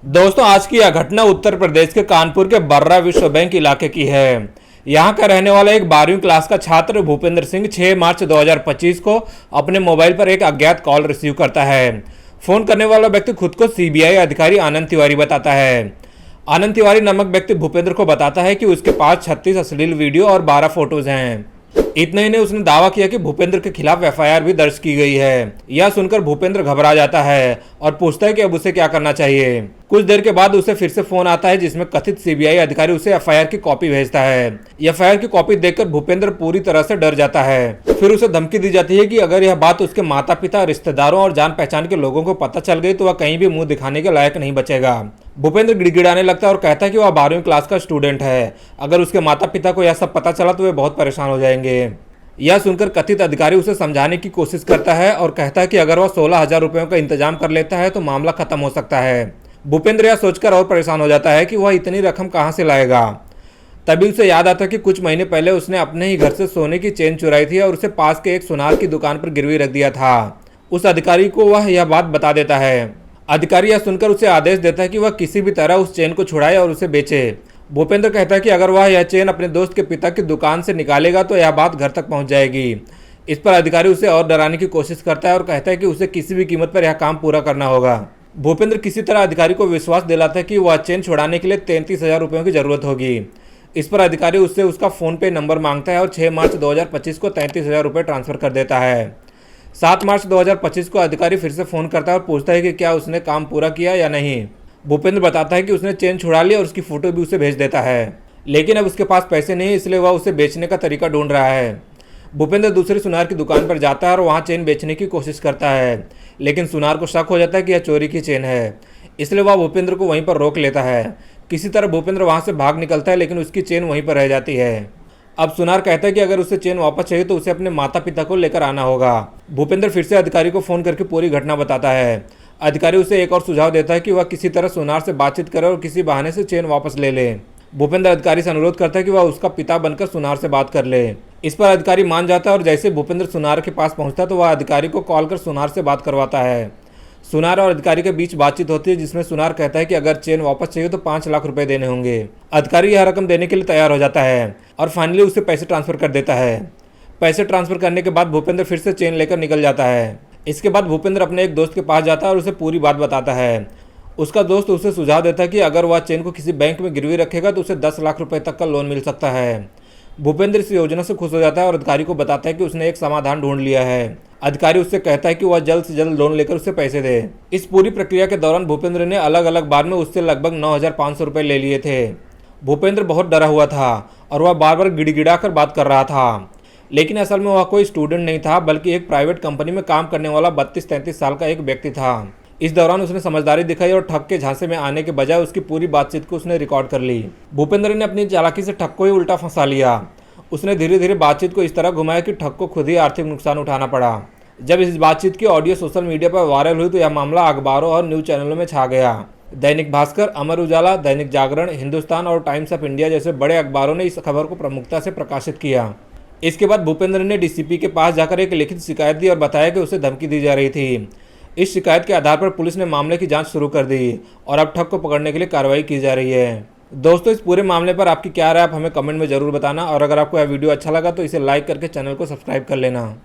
दोस्तों, आज की यह घटना उत्तर प्रदेश के कानपुर के बर्रा विश्व बैंक इलाके की है। यहाँ का रहने वाला एक 12वीं क्लास का छात्र भूपेंद्र सिंह 6 मार्च 2025 को अपने मोबाइल पर एक अज्ञात कॉल रिसीव करता है। फोन करने वाला व्यक्ति खुद को सीबीआई अधिकारी आनंद तिवारी बताता है। आनंद तिवारी नामक व्यक्ति भूपेंद्र को बताता है कि उसके पास 36 अश्लील वीडियो और 12 फोटोज हैं। इतना ही नहीं, उसने दावा किया कि भूपेंद्र के खिलाफ एफआईआर भी दर्ज की गई है। यह सुनकर भूपेंद्र घबरा जाता है और पूछता है कि अब उसे क्या करना चाहिए। कुछ देर के बाद उसे फिर से फोन आता है जिसमें कथित सीबीआई अधिकारी उसे एफआईआर की कॉपी भेजता है। एफआईआर की कॉपी देखकर भूपेंद्र पूरी तरह से डर जाता है। फिर उसे धमकी दी जाती है कि अगर यह बात उसके माता पिता, रिश्तेदारों और जान पहचान के लोगों को पता चल गई तो वह कहीं भी मुंह दिखाने के लायक नहीं बचेगा। भूपेंद्र गिड़गिड़ाने लगता है और कहता है कि वह 12वीं क्लास का स्टूडेंट है। अगर उसके माता पिता को यह सब पता चला तो वे बहुत परेशान हो जाएंगे। यह सुनकर कथित अधिकारी उसे समझाने की कोशिश करता है और कहता है कि अगर वह 16,000 रुपयों का इंतजाम कर लेता है तो मामला खत्म हो सकता है। भूपेंद्र यह सोचकर और परेशान हो जाता है कि वह इतनी रकम कहां से लाएगा। तभी उसे याद आता है कि कुछ महीने पहले उसने अपने ही घर से सोने की चेन चुराई थी और उसे पास के एक सुनार की दुकान पर गिरवी रख दिया था। उस अधिकारी को वह यह बात बता देता है। अधिकारी यह सुनकर उसे आदेश देता है कि वह किसी भी तरह उस चेन को छुड़ाए और उसे बेचे। भूपेंद्र कहता है कि अगर वह यह चेन अपने दोस्त के पिता की दुकान से निकालेगा तो यह बात घर तक पहुंच जाएगी। इस पर अधिकारी उसे और डराने की कोशिश करता है और कहता है कि उसे किसी भी कीमत पर यह काम पूरा करना होगा। भूपेंद्र किसी तरह अधिकारी को विश्वास दिलाता है कि वह चेन छुड़ाने के लिए 33,000 रुपयों की जरूरत होगी। इस पर अधिकारी उससे उसका फोन पे नंबर मांगता है और 6 मार्च 2025 को 33,000 रुपये ट्रांसफर कर देता है। 7 मार्च 2025 को अधिकारी फिर से फोन करता है और पूछता है कि क्या उसने काम पूरा किया या नहीं। भूपेंद्र बताता है कि उसने चेन छुड़ा ली और उसकी फोटो भी उसे भेज देता है, लेकिन अब उसके पास पैसे नहीं, इसलिए वह उसे बेचने का तरीका ढूंढ रहा है। भूपेंद्र दूसरी सुनार की दुकान पर जाता है और वहां चेन बेचने की कोशिश करता है, लेकिन सुनार को शक हो जाता है कि यह चोरी की चेन है, इसलिए वह भूपेंद्र को वहीं पर रोक लेता है। किसी तरह भूपेंद्र वहां से भाग निकलता है, लेकिन उसकी चेन वहीं पर रह जाती है। अब सुनार कहता है कि अगर उसे चेन वापस चाहिए तो उसे अपने माता पिता को लेकर आना होगा। भूपेंद्र फिर से अधिकारी को फोन करके पूरी घटना बताता है। अधिकारी उसे एक और सुझाव देता है कि वह किसी तरह सुनार से बातचीत करे और किसी बहाने से चेन वापस ले ले। भूपेंद्र अधिकारी से अनुरोध करता है कि वह उसका पिता बनकर सुनार से बात कर ले। इस पर अधिकारी मान जाता है और जैसे भूपेंद्र सुनार के पास पहुंचता है तो वह अधिकारी को कॉल कर सुनार से बात करवाता है। सुनार और अधिकारी के बीच बातचीत होती है जिसमें सुनार कहता है कि अगर चेन वापस चाहिए तो 5 लाख रुपए देने होंगे। अधिकारी यह रकम देने के लिए तैयार हो जाता है और फाइनली उसे पैसे ट्रांसफर कर देता है। पैसे ट्रांसफर करने के बाद भूपेंद्र फिर से चेन लेकर निकल जाता है। इसके बाद भूपेंद्र अपने एक दोस्त के पास जाता है और उसे पूरी बात बताता है। उसका दोस्त उसे सुझाव देता है कि अगर वह चेन को किसी बैंक में गिरवी रखेगा तो उसे 10 लाख रुपए तक का लोन मिल सकता है। भूपेंद्र इस योजना से खुश हो जाता है और अधिकारी को बताता है कि उसने एक समाधान ढूंढ लिया है। अधिकारी उससे कहता है कि वह जल्द से जल्द लोन लेकर उसे पैसे दे। इस पूरी प्रक्रिया के दौरान भूपेंद्र ने अलग अलग बार में उससे लगभग 9,500 रुपये ले लिए थे। भूपेंद्र बहुत डरा हुआ था और वह बार बार गिड़गिड़ा कर बात कर रहा था, लेकिन असल में वह कोई स्टूडेंट नहीं था बल्कि एक प्राइवेट कंपनी में काम करने वाला 32-33 साल का एक व्यक्ति था। इस दौरान उसने समझदारी दिखाई और ठग के झांसे में आने के बजाय उसकी पूरी बातचीत को उसने रिकॉर्ड कर ली। भूपेंद्र ने अपनी चालाकी से ठग को ही उल्टा फंसा लिया। उसने धीरे धीरे बातचीत को इस तरह घुमाया कि ठग को खुद ही आर्थिक नुकसान उठाना पड़ा। जब इस बातचीत की ऑडियो सोशल मीडिया पर वायरल हुई तो यह मामला अखबारों और न्यूज चैनलों में छा गया। दैनिक भास्कर, अमर उजाला, दैनिक जागरण, हिंदुस्तान और टाइम्स ऑफ इंडिया जैसे बड़े अखबारों ने इस खबर को प्रमुखता से प्रकाशित किया। इसके बाद भूपेंद्र ने डीसीपी के पास जाकर एक लिखित शिकायत दी और बताया कि उसे धमकी दी जा रही थी। इस शिकायत के आधार पर पुलिस ने मामले की जांच शुरू कर दी और अब ठग को पकड़ने के लिए कार्रवाई की जा रही है। दोस्तों, इस पूरे मामले पर आपकी क्या राय, आप हमें कमेंट में जरूर बताना और अगर आपको यह वीडियो अच्छा लगा तो इसे लाइक करके चैनल को सब्सक्राइब कर लेना।